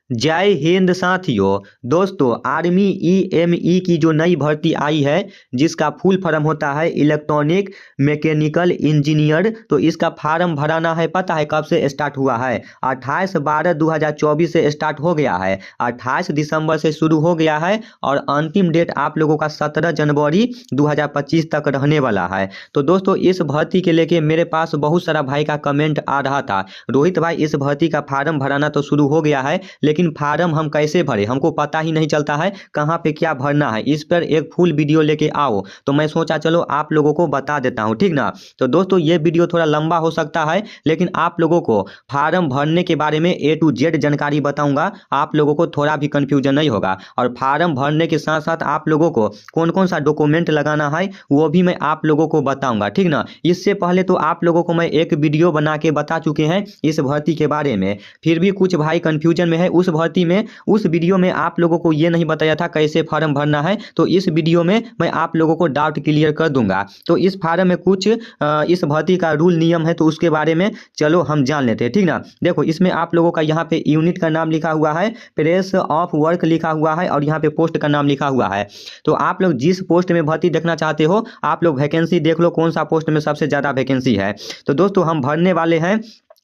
जय हिंद साथियों। दोस्तों, आर्मी ईएमई की जो नई भर्ती आई है, जिसका फुल फॉर्म होता है इलेक्ट्रॉनिक मैकेनिकल इंजीनियर, तो इसका फॉर्म भराना है। पता है कब से स्टार्ट हुआ है? 28/12/2024 से स्टार्ट हो गया है। 28 दिसंबर से शुरू हो गया है और अंतिम डेट आप लोगों का 17 जनवरी 2025 तक रहने वाला है। तो दोस्तों, इस भर्ती के लेके मेरे पास बहुत सारा भाई का कमेंट आ रहा था, रोहित भाई इस भर्ती का फॉर्म भराना तो शुरू हो गया है, लेकिन फार्म हम कैसे भरें, हमको पता ही नहीं चलता है कहाँ पे क्या भरना है। इस पर एक फुल वीडियो लेके आओ, तो मैं सोचा चलो आप लोगों को बता देता हूँ, ठीक ना। तो दोस्तों, ये वीडियो थोड़ा लंबा हो सकता है, लेकिन आप लोगों को फार्म भरने के बारे में A to Z जानकारी बताऊंगा। आप लोगों को थोड़ा भी कंफ्यूजन नहीं होगा। और फार्म भरने के साथ साथ आप लोगों को कौन कौन सा डॉक्यूमेंट लगाना है वो भी मैं आप लोगों को बताऊंगा, ठीक ना। इससे पहले तो आप लोगों को मैं एक वीडियो बना के बता चुके हैं इस भर्ती के बारे में, फिर भी कुछ भाई कंफ्यूजन में है। उस भर्ती में उस वीडियो में आप लोगों को ये नहीं बताया था कैसे फॉर्म भरना है, तो इस वीडियो में मैं आप लोगों को डाउट क्लियर कर दूंगा। तो इस फॉर्म में कुछ इस भर्ती का रूल नियम है, तो उसके बारे में चलो हम जान लेते हैं, ठीक ना। देखो, इसमें आप लोगों का यहाँ पे यूनिट का नाम लिखा हुआ है, प्लेस ऑफ वर्क लिखा हुआ है और यहाँ पे पोस्ट का नाम लिखा हुआ है। तो आप लोग जिस पोस्ट में भर्ती देखना चाहते हो, आप लोग वैकेंसी देख लो कौन सा पोस्ट में सबसे ज़्यादा वैकेंसी है। तो दोस्तों, हम भरने वाले हैं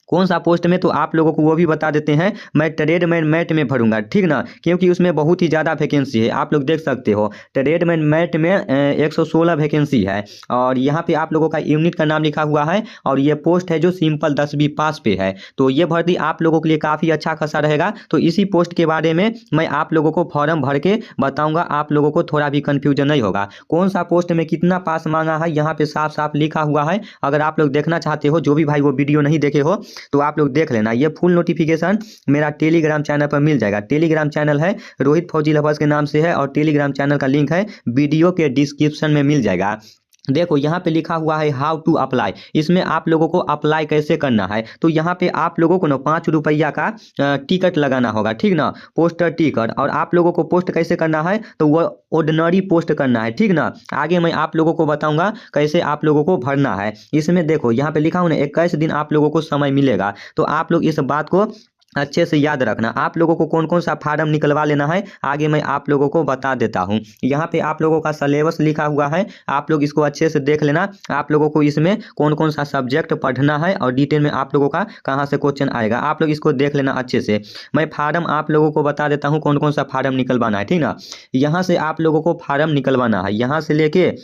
कौन सा पोस्ट में, तो आप लोगों को वो भी बता देते हैं। मैं ट्रेडमैन मैट में भरूंगा, ठीक ना, क्योंकि उसमें बहुत ही ज़्यादा वैकेंसी है। आप लोग देख सकते हो ट्रेडमैन मैट में 116 वैकेंसी है। और यहाँ पे आप लोगों का यूनिट का नाम लिखा हुआ है और ये पोस्ट है जो सिंपल 10वीं पास पे है। तो ये भर्ती आप लोगों के लिए काफ़ी अच्छा खासा रहेगा। तो इसी पोस्ट के बारे में मैं आप लोगों को फॉर्म भर के बताऊँगा, आप लोगों को थोड़ा भी कन्फ्यूजन नहीं होगा। कौन सा पोस्ट में कितना पास मांगा है यहाँ पे साफ साफ लिखा हुआ है। अगर आप लोग देखना चाहते हो, जो भी भाई वो वीडियो नहीं देखे हो, तो आप लोग देख लेना। ये फुल नोटिफिकेशन मेरा टेलीग्राम चैनल पर मिल जाएगा। टेलीग्राम चैनल है रोहित फौजी लवर्स के नाम से है और टेलीग्राम चैनल का लिंक है वीडियो के डिस्क्रिप्शन में मिल जाएगा। देखो, यहाँ पे लिखा हुआ है हाउ टू अप्लाई। इसमें आप लोगों को अप्लाई कैसे करना है, तो यहाँ पे आप लोगों को ना 5 रुपया का टिकट लगाना होगा, ठीक ना, पोस्टर टिकट। और आप लोगों को पोस्ट कैसे करना है, तो वो ऑर्डिनरी पोस्ट करना है, ठीक ना। आगे मैं आप लोगों को बताऊंगा कैसे आप लोगों को भरना है। इसमें देखो, यहाँ पे लिखा हुआ ना 21 दिन आप लोगों को समय मिलेगा। तो आप लोग इस बात को अच्छे से याद रखना। आप लोगों को कौन कौन सा फार्म निकलवा लेना है आगे मैं आप लोगों को बता देता हूँ। यहाँ पे आप लोगों का सिलेबस लिखा हुआ है, आप लोग इसको अच्छे से देख लेना। आप लोगों को इसमें कौन कौन सा सब्जेक्ट पढ़ना है और डिटेल में आप लोगों का कहाँ से क्वेश्चन आएगा, आप लोग इसको देख लेना अच्छे से। मैं फार्म आप लोगों को बता देता हूँ कौन कौन सा फार्म निकलवाना है, ठीक ना। यहाँ से आप लोगों को फार्म निकलवाना है, यहाँ से लेके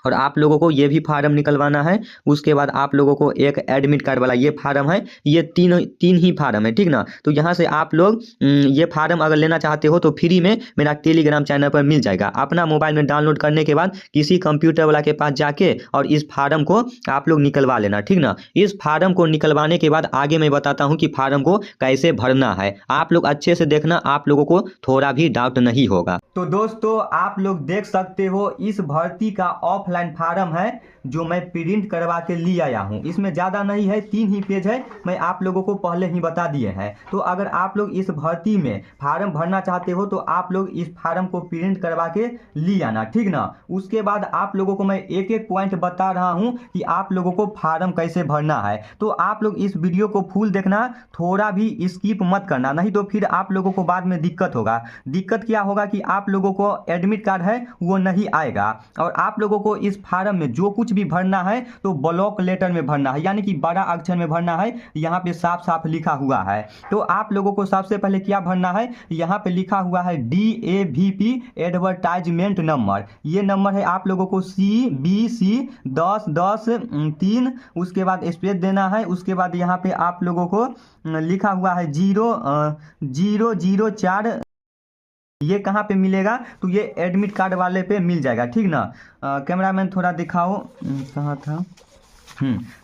और आप लोगों को ये भी फार्म निकलवाना है। उसके बाद आप लोगों को एक एडमिट कार्ड वाला ये फार्म है, ये तीन ही फार्म है, ठीक ना। तो यहाँ से आप लोग ये फार्म अगर लेना चाहते हो तो फ्री में मेरा टेलीग्राम चैनल पर मिल जाएगा। अपना मोबाइल में डाउनलोड करने के बाद किसी कंप्यूटर वाला के पास जाके और इस फार्म को आप लोग निकलवा लेना, ठीक ना। इस फार्म को निकलवाने के बाद आगे मैं बताता हूँ कि फार्म को कैसे भरना है। आप लोग अच्छे से देखना, आप लोगों को थोड़ा भी डाउट नहीं होगा। तो दोस्तों, आप लोग देख सकते हो इस भर्ती का ऑफलाइन फार्म है जो मैं प्रिंट करवा के ले आया हूँ। इसमें ज़्यादा नहीं है, 3 ही पेज है, मैं आप लोगों को पहले ही बता दिए हैं। तो अगर आप लोग इस भर्ती में फार्म भरना चाहते हो तो आप लोग इस फार्म को प्रिंट करवा के ले आना, ठीक ना। उसके बाद आप लोगों को मैं एक एक पॉइंट बता रहा हूँ कि आप लोगों को फार्म कैसे भरना है। तो आप लोग इस वीडियो को फुल देखना, थोड़ा भी स्किप मत करना, नहीं तो फिर आप लोगों को बाद में दिक्कत होगा। दिक्कत क्या होगा कि आप लोगों को एडमिट कार्ड है वो नहीं आएगा। और आप लोगों को इस फार्म में जो कुछ भी भरना है तो ब्लॉक लेटर में भरना है, यानी कि बड़ा अक्षर में भरना है। यहाँ पे साफ साफ लिखा हुआ है। तो आप लोगों को सबसे पहले क्या भरना है, यहाँ पे लिखा हुआ है DAVP एडवर्टाइजमेंट नंबर। ये नंबर है आप लोगों को CBC 1010-3, उसके बाद स्पेस देना है। उसके बाद यहाँ पे आप लोगों को लिखा हुआ है 004। ये कहाँ पे मिलेगा, तो ये एडमिट कार्ड वाले पे मिल जाएगा, ठीक ना। कैमरामैन थोड़ा दिखाओ, कहाँ था।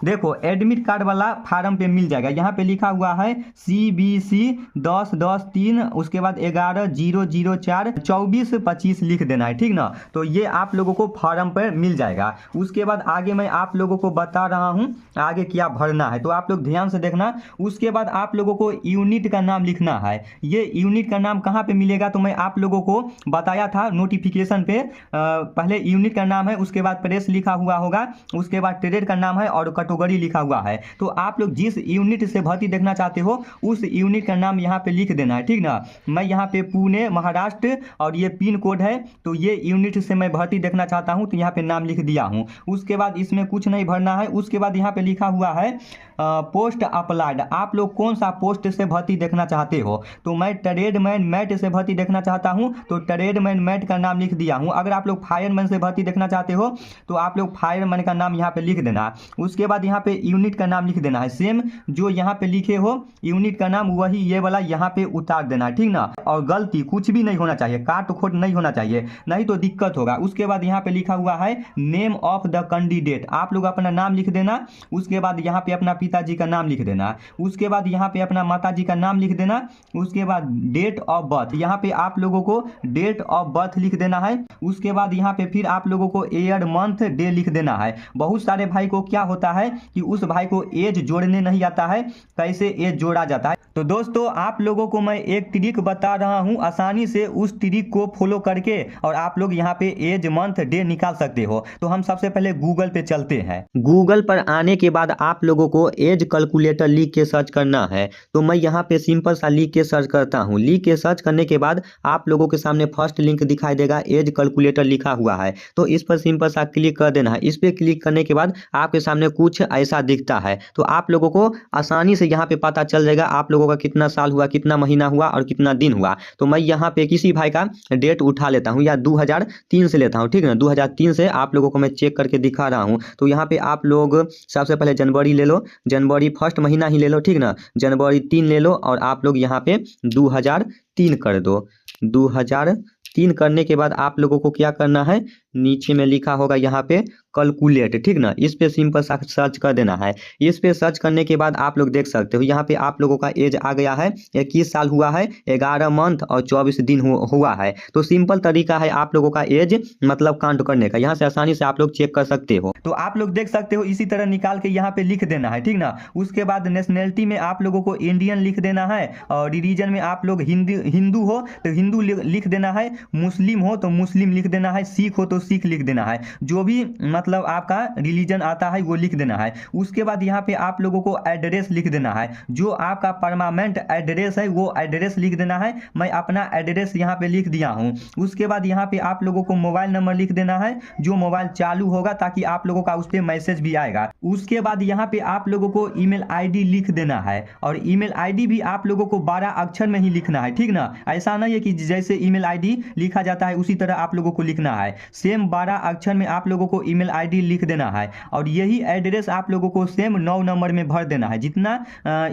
देखो, एडमिट कार्ड वाला फार्म पे मिल जाएगा। यहाँ पे लिखा हुआ है CBC 1010-3, उसके बाद 11-004 24-25 लिख देना है, ठीक ना। तो ये आप लोगों को फार्म पर मिल जाएगा। उसके बाद आगे मैं आप लोगों को बता रहा हूँ आगे क्या भरना है, तो आप लोग ध्यान से देखना। उसके बाद आप लोगों को यूनिट का नाम लिखना है। ये यूनिट का नाम कहाँ पे मिलेगा, तो मैं आप लोगों को बताया था नोटिफिकेशन पे। पहले यूनिट का नाम है, उसके बाद प्रेस लिखा हुआ होगा, उसके बाद ट्रेड का नाम है और कैटेगरी लिखा हुआ है। तो आप लोग जिस यूनिट से भर्ती देखना चाहते हो उस यूनिट का नाम यहाँ पे लिख देना है, ठीक ना। मैं यहाँ पे पुणे महाराष्ट्र और ये पिन कोड है, तो ये यूनिट से मैं भर्ती देखना चाहता हूँ, तो यहाँ पे नाम लिख दिया हूँ। उसके बाद इसमें कुछ नहीं भरना है। उसके बाद यहाँ पे लिखा हुआ है पोस्ट अप्लाइड, आप लोग कौन सा पोस्ट से भर्ती देखना चाहते हो। तो मैं ट्रेडमैन मैट से भर्ती देखना चाहता हूं, तो ट्रेडमैन मैट का नाम लिख दिया हूं। अगर आप लोग फायरमैन से भर्ती देखना चाहते हो तो आप लोग फायरमैन का नाम यहां पे लिख देना। उसके बाद यहां पे यूनिट का नाम लिख देना है, सेम जो यहां पे लिखे हो यूनिट का नाम वही ये वाला यहां पे उतार देना है, ठीक ना। और गलती कुछ भी नहीं होना चाहिए, काट खोट नहीं होना चाहिए, नहीं तो दिक्कत होगा। उसके बाद यहाँ पे लिखा हुआ है नेम ऑफ द कैंडिडेट, आप लोग अपना नाम लिख देना। उसके बाद यहाँ पे अपना पिताजी का नाम लिख देना। उसके बाद यहाँ पे अपना माताजी का नाम लिख देना। उसके बाद डेट ऑफ बर्थ, यहाँ पे आप लोगों को डेट ऑफ बर्थ लिख देना है। उसके बाद यहाँ पे फिर आप लोगों को ईयर मंथ डे लिख देना है। बहुत सारे भाई को क्या होता है कि उस भाई को एज जोड़ने नहीं आता है, कैसे एज जोड़ा जाता है। तो दोस्तों आप लोगों को मैं एक ट्रिक बता रहा हूँ, आसानी से उस ट्रिक को फॉलो करके और आप लोग यहाँ पे एज मंथ डे निकाल सकते हो। तो हम सबसे पहले गूगल पे चलते हैं। गूगल पर आने के बाद आप लोगों को एज कैलकुलेटर लिख के सर्च करना है। तो मैं यहाँ पे सिंपल सा लिख के सर्च करता हूँ। लिख के सर्च करने के बाद आप लोगों के सामने फर्स्ट लिंक दिखाई देगा, एज कैलकुलेटर लिखा हुआ है। तो इस पर सिंपल सा क्लिक कर देना है। इस पर क्लिक करने के बाद आपके सामने कुछ ऐसा दिखता है। तो आप लोगों को आसानी से यहाँ पे पता चल जाएगा आप लोगों का कितना साल हुआ, कितना महीना हुआ और कितना दिन हुआ। तो मैं यहाँ पे किसी भाई का डेट उठा लेता हूँ या 2003 से लेता हूँ, ठीक है ना। 2003 से आप लोगों को मैं चेक करके दिखा रहा हूँ। तो यहाँ पे आप लोग सबसे पहले जनवरी ले लो, जनवरी फर्स्ट महीना ही ले लो, ठीक ना। जनवरी 3 ले लो और आप लोग यहाँ पे 2003 कर दो। 2003 करने के बाद आप लोगों को क्या करना है, नीचे में लिखा होगा यहाँ पे कैलकुलेट, ठीक ना। इस पे सिंपल सा सर्च कर देना है। इस पे सर्च करने के बाद आप लोग देख सकते हो यहाँ पे आप लोगों का एज आ गया है, 21 साल हुआ है, 11 मंथ और 24 दिन हुआ है। तो सिंपल तरीका है आप लोगों का एज मतलब काउंट करने का, यहाँ से आसानी से आप लोग चेक कर सकते हो। तो आप लोग देख सकते हो, इसी तरह निकाल के यहाँ पे लिख देना है, ठीक ना। उसके बाद नेशनलिटी में आप लोगों को इंडियन लिख देना है और रिलीजन में आप लोग हिंदू हो तो हिंदू लिख देना है, मुस्लिम हो तो मुस्लिम लिख देना है, सिख हो तो सिख लिख देना है। जो भी मतलब आपका रिलीजन आता है वो लिख देना है। उसके बाद यहाँ पे आप लोगों को एड्रेस लिख देना है, जो आपका परमानेंट एड्रेस है वो एड्रेस लिख देना है। मैं अपना एड्रेस यहाँ पे लिख दिया हूँ। उसके बाद यहाँ पे आप लोगों को मोबाइल नंबर लिख देना है, जो मोबाइल चालू होगा ताकि आप लोगों का उस पर मैसेज भी आएगा। उसके बाद यहाँ पे आप लोगों को ईमेल आईडी लिख देना है और ईमेल आईडी भी आप लोगों को 12 अक्षर में ही लिखना है, ठीक ना। ऐसा नहीं है कि जैसे ईमेल आईडी लिखा जाता है उसी तरह आप लोगों को लिखना है, सेम 12 अक्षर में आप लोगों को ईमेल आईडी लिख देना है। और यही एड्रेस आप लोगों को सेम 9 नंबर में भर देना है, जितना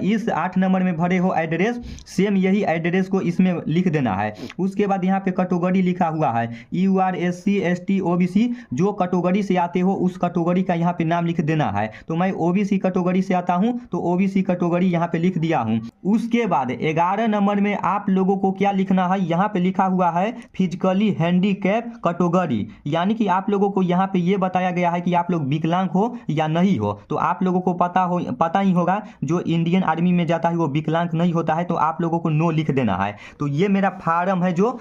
इस 8 नंबर में भरे हो एड्रेस सेम यही एड्रेस को इसमें लिख देना है। उसके बाद यहाँ पे कैटेगरी लिखा हुआ है UR SC ST OBC, जो कैटेगरी से आते हो उस कैटेगरी का यहाँ पे नाम लिख देना है। तो मैं OBC कैटेगरी से आता हूँ तो OBC कैटेगरी यहाँ पे लिख दिया हूँ। उसके बाद 11 नंबर में आप लोगों को क्या लिखना है, यहाँ पे लिखा हुआ है फिजिकली हैंडीकैप कैटेगरी, यानी कि आप लोगों को यहाँ पे ये बताया गया है कि आप लोग विकलांग हो या नहीं हो। तो आप लोगों को पता ही होगा जो इंडियन आर्मी में जाता है वो विकलांग नहीं होता है, तो आप लोगों को नो लिख देना है। तो ये मेरा फार्म है जो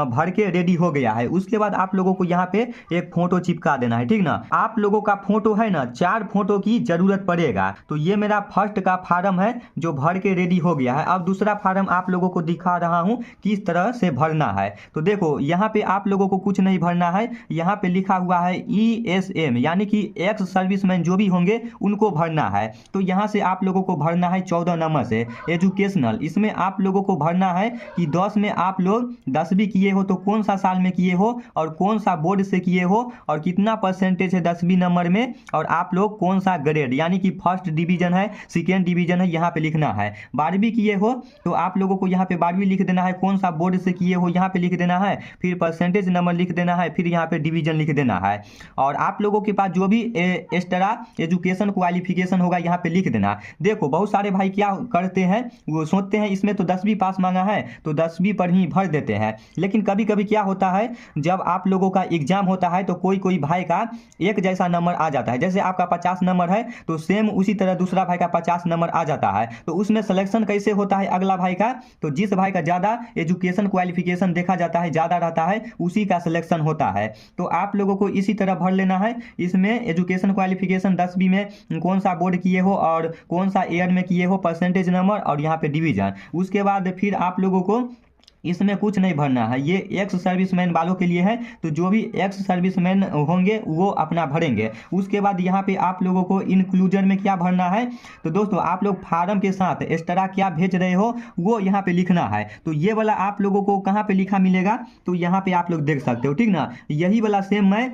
भर के रेडी हो गया है। उसके बाद आप लोगों को यहाँ पे एक फोटो चिपका देना है, ठीक ना। आप लोगों का फोटो है ना, 4 फोटो की जरूरत पड़ेगा। तो ये मेरा फर्स्ट का फार्म है जो भर के रेडी हो गया है। अब दूसरा फार्म आप लोगों को दिखा रहा हूँ किस तरह से भरना है। तो देखो यहाँ पे आप लोगों को कुछ नहीं भरना है, यहाँ पे लिखा हुआ है ESM यानी कि एक्स सर्विसमैन जो भी होंगे उनको भरना है। तो यहाँ से आप लोगों को भरना है 14 नंबर से एजुकेशनल। इसमें आप लोगों को भरना है कि 10 में आप लोग 10वीं किए हो तो कौन सा साल में किए हो और कौन सा बोर्ड से किए हो और कितना परसेंटेज है 10वीं नंबर में, और आप लोग कौन सा ग्रेड यानी कि फर्स्ट डिवीजन है सेकेंड डिवीजन है यहाँ पे लिखना है। 12वीं किए हो तो आप लोगों को यहाँ पे 12वीं लिख देना है, कौन सा बोर्ड से किए हो यहाँ पे लिख देना है, फिर परसेंटेज नंबर लिख देना है, फिर यहाँ पे डिवीजन लिख देना है। और आप लोगों के पास जो भी एक्स्ट्रा एजुकेशन क्वालिफिकेशन होगा यहाँ पे लिख देना। देखो बहुत सारे भाई क्या करते हैं, वो सोचते हैं इसमें तो 10वीं पास मांगा है तो 10वीं पर ही भर देते हैं। लेकिन कभी कभी क्या होता है, जब आप लोगों का एग्जाम होता है तो कोई भाई का एक जैसा नंबर आ जाता है। जैसे आपका 50 नंबर है तो सेम उसी तरह दूसरा भाई का 50 नंबर आ जाता है। तो उसमें सिलेक्शन कैसे होता है अगला भाई का, तो जिस भाई का ज़्यादा एजुकेशन क्वालिफिकेशन देखा जाता है ज़्यादा रहता है उसी का सिलेक्शन होता है। तो आप लोगों को इसी तरह भर लेना है। इसमें एजुकेशन क्वालिफिकेशन 10वीं में कौन सा बोर्ड किए हो और कौन सा ईयर में किए हो, परसेंटेज नंबर और यहाँ पे डिवीजन। उसके बाद फिर आप लोगों को इसमें कुछ नहीं भरना है, ये एक्स सर्विसमैन वालों के लिए है, तो जो भी एक्स सर्विसमैन होंगे वो अपना भरेंगे। उसके बाद यहाँ पे आप लोगों को इंक्लूजन में क्या भरना है, तो दोस्तों आप लोग फार्म के साथ एक्स्ट्रा क्या भेज रहे हो वो यहाँ पे लिखना है। तो ये वाला आप लोगों को कहाँ पे लिखा मिलेगा, तो यहाँ पे आप लोग देख सकते हो, ठीक ना। यही वाला सेम मैं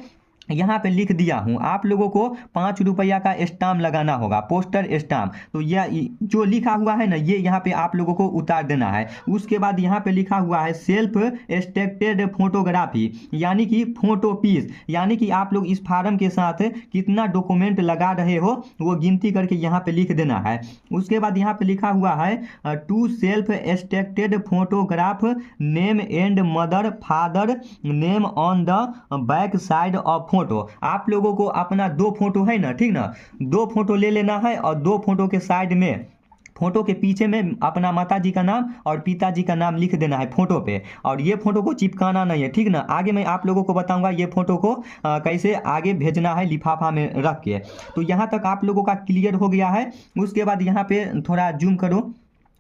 यहाँ पे लिख दिया हूँ। आप लोगों को 5 रुपया का स्टाम्प लगाना होगा, पोस्टर स्टाम्प। तो यह जो लिखा हुआ है ना, ये यहाँ पे आप लोगों को उतार देना है। उसके बाद यहाँ पे लिखा हुआ है सेल्फ एक्सट्रैक्टेड फोटोग्राफी, यानी कि फोटो पीस, यानी कि आप लोग इस फार्म के साथ कितना डॉक्यूमेंट लगा रहे हो वो गिनती करके यहाँ पे लिख देना है। उसके बाद यहाँ पे लिखा हुआ है two self extracted photograph name and mother father name on the back side of photo. आप लोगों को अपना 2 फोटो है ना, ठीक ना, 2 फोटो ले लेना है और 2 फोटो के साइड में, फोटो के पीछे में अपना माताजी का नाम और पिताजी का नाम लिख देना है फोटो पे। और ये फोटो को चिपकाना नहीं है, ठीक ना। आगे मैं आप लोगों को बताऊंगा ये फोटो को कैसे आगे भेजना है लिफाफा में रख के। तो यहाँ तक आप लोगों का क्लियर हो गया है। उसके बाद यहाँ पे थोड़ा जूम करो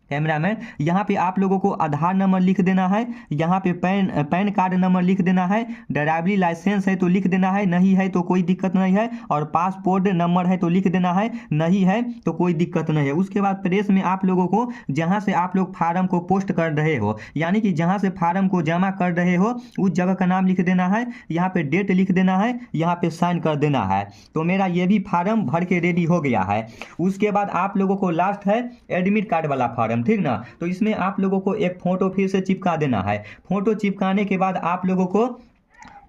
कैमरामैन, यहाँ पे आप लोगों को आधार नंबर लिख देना है, यहाँ पे पैन कार्ड नंबर लिख देना है, ड्राइवरी लाइसेंस है तो लिख देना है, नहीं है तो कोई दिक्कत नहीं है, और पासपोर्ट नंबर है तो लिख देना है, नहीं है तो कोई दिक्कत नहीं है। उसके बाद प्रेस में आप लोगों को जहाँ से आप लोग फार्म को पोस्ट कर रहे हो, यानी कि जहाँ से फार्म को जमा कर रहे हो उस जगह का नाम लिख देना है, यहाँ पे डेट लिख देना है, यहाँ पे साइन कर देना है। तो मेरा ये भी फार्म भर के रेडी हो गया है। उसके बाद आप लोगों को लास्ट है एडमिट कार्ड वाला फार्म, ठीक ना। तो इसमें आप लोगों को एक फोटो फिर से चिपका देना है। फोटो चिपकाने के बाद आप लोगों को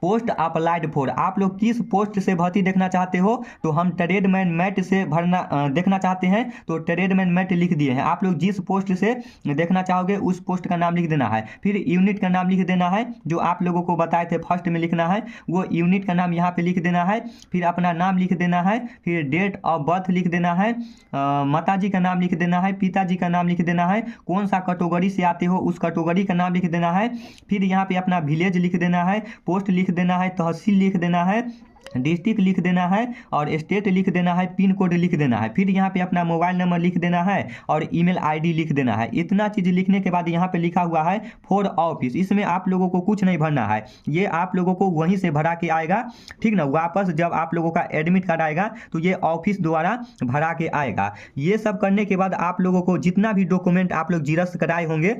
पोस्ट अप्लाइड फॉर, आप लोग किस पोस्ट से भर्ती देखना चाहते हो, तो हम ट्रेडमैन मैट से भरना देखना चाहते हैं, तो ट्रेडमैन मैट लिख दिए हैं। आप लोग जिस पोस्ट से देखना चाहोगे उस पोस्ट का नाम लिख देना है, फिर यूनिट का नाम लिख देना है, जो आप लोगों को बताए थे फर्स्ट में लिखना है, वो यूनिट का नाम यहाँ पे लिख देना है, फिर अपना नाम लिख देना है, फिर डेट ऑफ बर्थ लिख देना है, माताजी का नाम लिख देना है, पिताजी का नाम लिख देना है, कौन सा कैटेगरी से आते हो उस कैटेगरी का नाम लिख देना है, फिर यहाँ पे अपना विलेज लिख देना है, पोस्ट लिख देना है, तहसील लिख देना है, डिस्ट्रिक्ट लिख देना है, और स्टेट लिख देना है, पिन कोड लिख देना है, फिर यहाँ पे अपना मोबाइल नंबर लिख देना है और ईमेल आईडी लिख देना है। इतना चीज़ लिखने के बाद यहाँ पे लिखा हुआ है फॉर ऑफिस, इसमें आप लोगों को कुछ नहीं भरना है, ये आप लोगों को वहीं से भरा के आएगा, ठीक ना। वापस जब आप लोगों का एडमिट कार्ड आएगा तो ये ऑफिस द्वारा भरा के आएगा। ये सब करने के बाद आप लोगों को जितना भी डॉक्यूमेंट आप लोग जीरोक्स कराए होंगे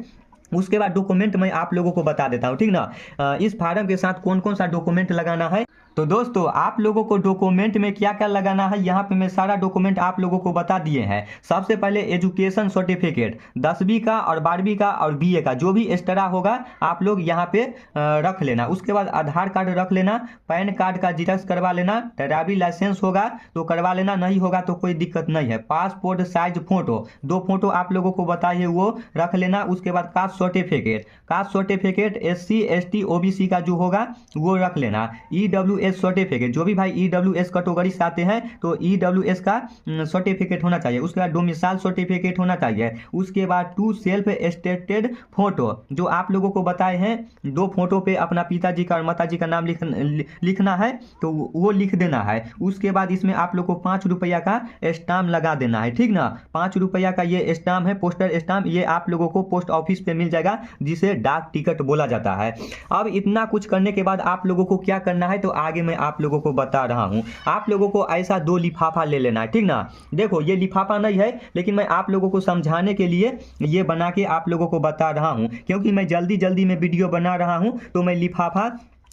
उसके बाद डॉक्यूमेंट मैं आप लोगों को बता देता हूँ, ठीक ना। इस फार्म के साथ कौन कौन सा डॉक्यूमेंट लगाना है, तो दोस्तों आप लोगों को डॉक्यूमेंट में क्या क्या लगाना है यहाँ पे मैं सारा डॉक्यूमेंट आप लोगों को बता दिए हैं। सबसे पहले एजुकेशन सर्टिफिकेट 10वीं का और 12वीं का और बीए का जो भी एक्स्ट्रा होगा आप लोग यहाँ पे रख लेना। उसके बाद आधार कार्ड रख लेना, पैन कार्ड का जीरोक्स करवा लेना, ड्राइवरी लाइसेंस होगा तो करवा लेना, नहीं होगा तो कोई दिक्कत नहीं है। पासपोर्ट साइज फोटो 2 फोटो आप लोगों को बताइए वो रख लेना। उसके बाद caste certificate SC ST OBC का जो होगा वो रख लेना। EWS सर्टिफिकेट, जो भी भाई EWS कैटेगरी से आते हैं तो EWS का सर्टिफिकेट होना चाहिए। उसके बाद डोमिसाइल सर्टिफिकेट होना चाहिए। उसके बाद 2 सेल्फ एक्सट्रैक्टेड फोटो, जो आप लोगों को बताए हैं 2 फोटो पे अपना पिताजी का और माताजी का नाम लिखना है तो वो लिख देना है। उसके बाद इसमें आप लोग को 5 रुपया का स्टाम्प लगा देना है, ठीक ना। 5 रुपया का ये स्टाम्प है, पोस्टर स्टाम्प, ये आप लोगों को पोस्ट ऑफिस पे मिल जाएगा जिसे डाक टिकट बोला जाता है। अब इतना कुछ करने के बाद आप लोगों को क्या करना है तो आगे मैं आप लोगों को बता रहा हूं। आप लोगों को ऐसा 2 लिफाफा ले लेना है, ठीक ना। देखो ये लिफाफा नहीं है लेकिन मैं आप लोगों को समझाने के लिए ये बना के आप लोगों को बता रहा हूं, क्योंकि मैं जल्दी जल्दी में वीडियो बना रहा हूं तो मैं लिफाफा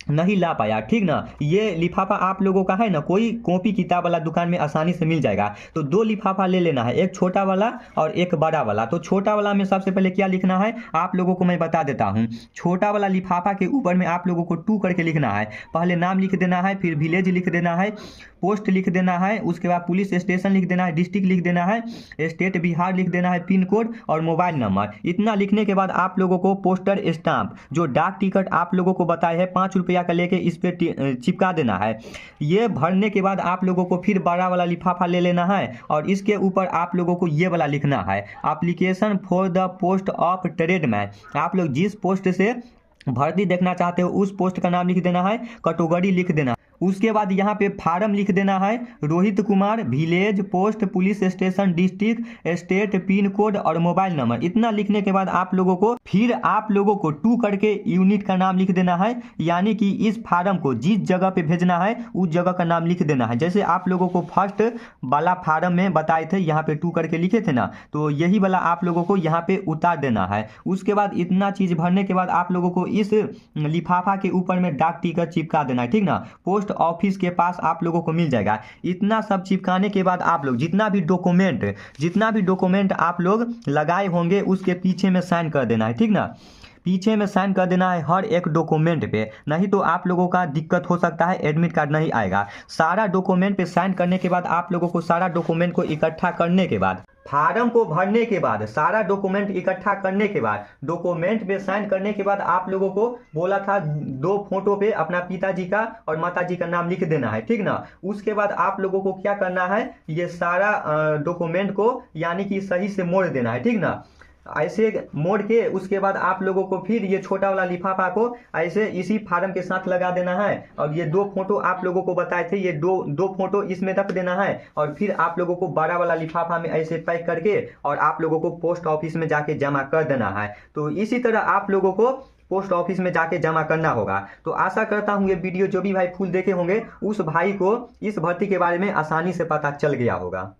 नहीं ला पाया, ठीक ना। ये लिफाफा आप लोगों का है ना, कोई कॉपी किताब वाला दुकान में आसानी से मिल जाएगा। तो 2 लिफाफा ले लेना है, एक छोटा वाला और एक बड़ा वाला। तो छोटा वाला में सबसे पहले क्या लिखना है आप लोगों को मैं बता देता हूँ। छोटा वाला लिफाफा के ऊपर में आप लोगों को 2 करके लिखना है। पहले नाम लिख देना है, फिर विलेज लिख देना है, पोस्ट लिख देना है, उसके बाद पुलिस स्टेशन लिख देना है, डिस्ट्रिक्ट लिख देना है, स्टेट बिहार लिख देना है, पिन कोड और मोबाइल नंबर। इतना लिखने के बाद आप लोगों को पोस्टर स्टाम्प, जो डाक टिकट आप लोगों को बताए हैं 5 रुपया का लेके इस पे चिपका देना है। ये भरने के बाद आप लोगों को फिर बड़ा वाला लिफाफा ले लेना है और इसके ऊपर आप लोगों को ये वाला लिखना है, application for the post of tradesman. आप लोग जिस पोस्ट से भर्ती देखना चाहते हो उस पोस्ट का नाम लिख देना है, कैटेगरी लिख देना। उसके बाद यहाँ पे फार्म लिख देना है Rohit Kumar, village, post, police station, district, state, pin code और मोबाइल नंबर। इतना लिखने के बाद आप लोगों को फिर आप लोगों को 2 करके यूनिट का नाम लिख देना है, यानी कि इस फार्म को जिस जगह पे भेजना है उस जगह का नाम लिख देना है। जैसे आप लोगों को फर्स्ट वाला फार्म में बताए थे, यहाँ पे 2 करके लिखे थे ना, तो यही वाला आप लोगों को यहाँ पे उतार देना है। उसके बाद इतना चीज भरने के बाद आप लोगों को इस लिफाफा के ऊपर में डाक टिकट चिपका देना है, ठीक ना। पोस्ट ऑफिस के पास आप लोगों को मिल जाएगा। इतना सब चिपकाने के बाद आप लोग जितना भी डॉक्यूमेंट आप लोग लगाए होंगे उसके पीछे में साइन कर देना है, ठीक ना। पीछे में साइन कर देना है हर एक डॉक्यूमेंट पे, नहीं तो आप लोगों का दिक्कत हो सकता है, एडमिट कार्ड नहीं आएगा। सारा डॉक्यूमेंट पे साइन करने के बाद आप लोगों को सारा डॉक्यूमेंट को इकट्ठा करने के बाद, फार्म को भरने के बाद, सारा डॉक्यूमेंट इकट्ठा करने के बाद, डॉक्यूमेंट पे साइन करने के बाद आप लोगों को बोला था 2 फोटो पे अपना पिताजी का और माताजी का नाम लिख देना है, ठीक ना। उसके बाद आप लोगों को क्या करना है, ये सारा डॉक्यूमेंट को यानी कि सही से मोड़ देना है, ठीक ना। ऐसे मोड़ के उसके बाद आप लोगों को फिर ये छोटा वाला लिफाफा को ऐसे इसी फार्म के साथ लगा देना है, और ये 2 फोटो आप लोगों को बताए थे, ये दो फोटो इसमें रख देना है, और फिर आप लोगों को बड़ा वाला लिफाफा में ऐसे पैक करके और आप लोगों को पोस्ट ऑफिस में जाके जमा कर देना है। तो इसी तरह आप लोगों को पोस्ट ऑफिस में जाके जमा करना होगा। तो आशा करता हूँ ये वीडियो जो भी भाई फुल देखे होंगे उस भाई को इस भर्ती के बारे में आसानी से पता चल गया होगा।